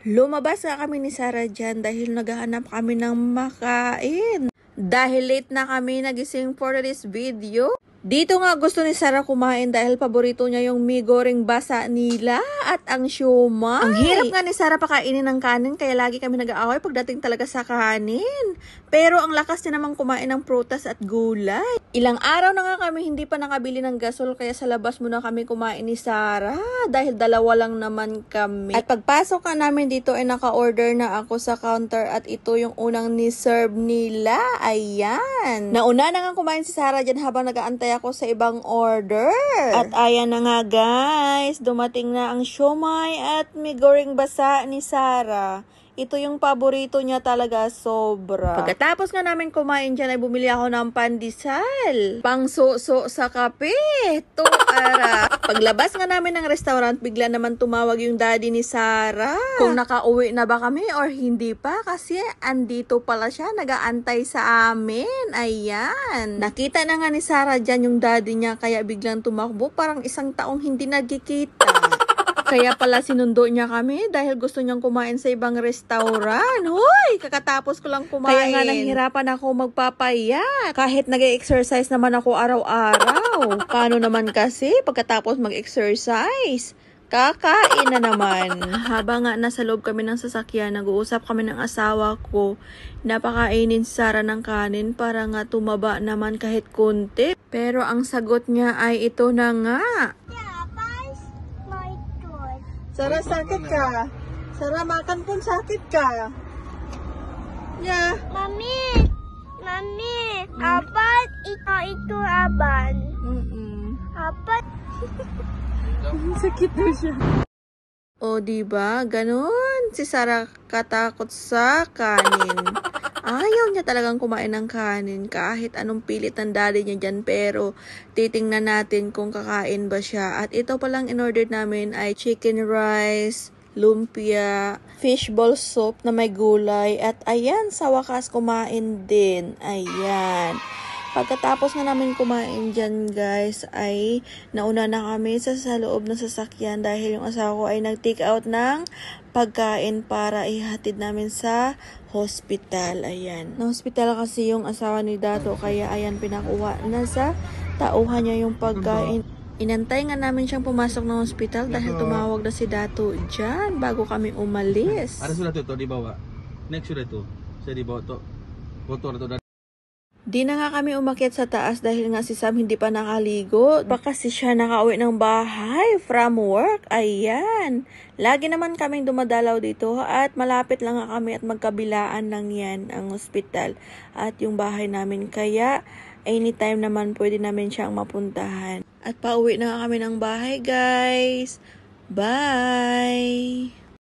Lumabas nga kami ni Sarah dyan dahil naghahanap kami ng makain. Dahil late na kami nagising for this video. Dito nga gusto ni Sarah kumain dahil paborito niya yung mi goreng basa nila at ang siomai. Ang hirap nga ni Sarah pakainin ng kanin kaya lagi kami nag-aaway pagdating talaga sa kanin. Pero ang lakas niya namang kumain ng prutas at gulay. Ilang araw na nga kami hindi pa nakabili ng gasol kaya sa labas muna kami kumain ni Sarah dahil dalawa lang naman kami. At pagpasok nga namin dito ay naka-order na ako sa counter at ito yung unang ni-serve nila. Ayan. Nauna na nga kumain si Sarah dyan habang nag-aantay ako sa ibang order. At ayan na nga guys, dumating na ang siomai at mi goreng basa ni Sarah. Ito yung paborito niya talaga, sobra. Pagkatapos nga namin kumain dyan ay bumili ako ng pandesal. Pang-so-so sa kape. Tuara. Paglabas nga namin ng restaurant, bigla naman tumawag yung daddy ni Sarah. Kung nakauwi na ba kami or hindi pa kasi andito pala siya, nag-aantay sa amin. Ayan. Nakita na nga ni Sarah dyan yung daddy niya kaya biglang tumakbo. Parang isang taong hindi nagkikita. Kaya pala sinundo niya kami dahil gusto niyang kumain sa ibang restaurant. Hoy! Kakatapos ko lang kumain. Kaya nga nahihirapan ako magpapayat. Kahit nag-exercise naman ako araw-araw. Paano naman kasi pagkatapos mag-exercise? Kakain na naman. Habang nga nasa loob kami ng sasakyan, nag-uusap kami ng asawa ko. Napakainin si Sarah ng kanin para nga tumaba naman kahit konti. Pero ang sagot niya ay ito na nga. Sarah, sakit ka. Sarah, makan pun sakit ka. Ya. Mami, apa itu aban? Apa? Sakit na siya. O, diba? Ganun. Si Sarah katakot sa kanin. Ayaw niya talagang kumain ng kanin kahit anong pilit ng daddy niya dyan. Pero titingnan natin kung kakain ba siya. At ito palang in-order namin ay chicken rice, lumpia, fishball soup na may gulay. At ayan, sa wakas kumain din. Ayan. Pagkatapos nga namin kumain dyan guys ay nauna na kami sa loob ng sasakyan dahil yung asawa ko ay nag-take out ng pagkain para ihatid namin sa hospital. Ayan. Na hospital kasi yung asawa ni Dato kaya ayan pinakuha na sa tauhan niya yung pagkain. Inantay nga namin siyang pumasok ng hospital dahil tumawag na si Dato dyan bago kami umalis. Ada sudah to di bawah. Next sudah to. Saya di bawah to. Motor to. Di na nga kami umakyat sa taas dahil nga si Sam hindi pa nakaligo. Baka kasi siya nakauwi ng bahay from work. Ayan. Lagi naman kaming dumadalaw dito at malapit lang nga kami at magkabilaan lang yan ang hospital at yung bahay namin. Kaya anytime naman pwede namin siyang mapuntahan. At pauwi na nga kami ng bahay guys. Bye!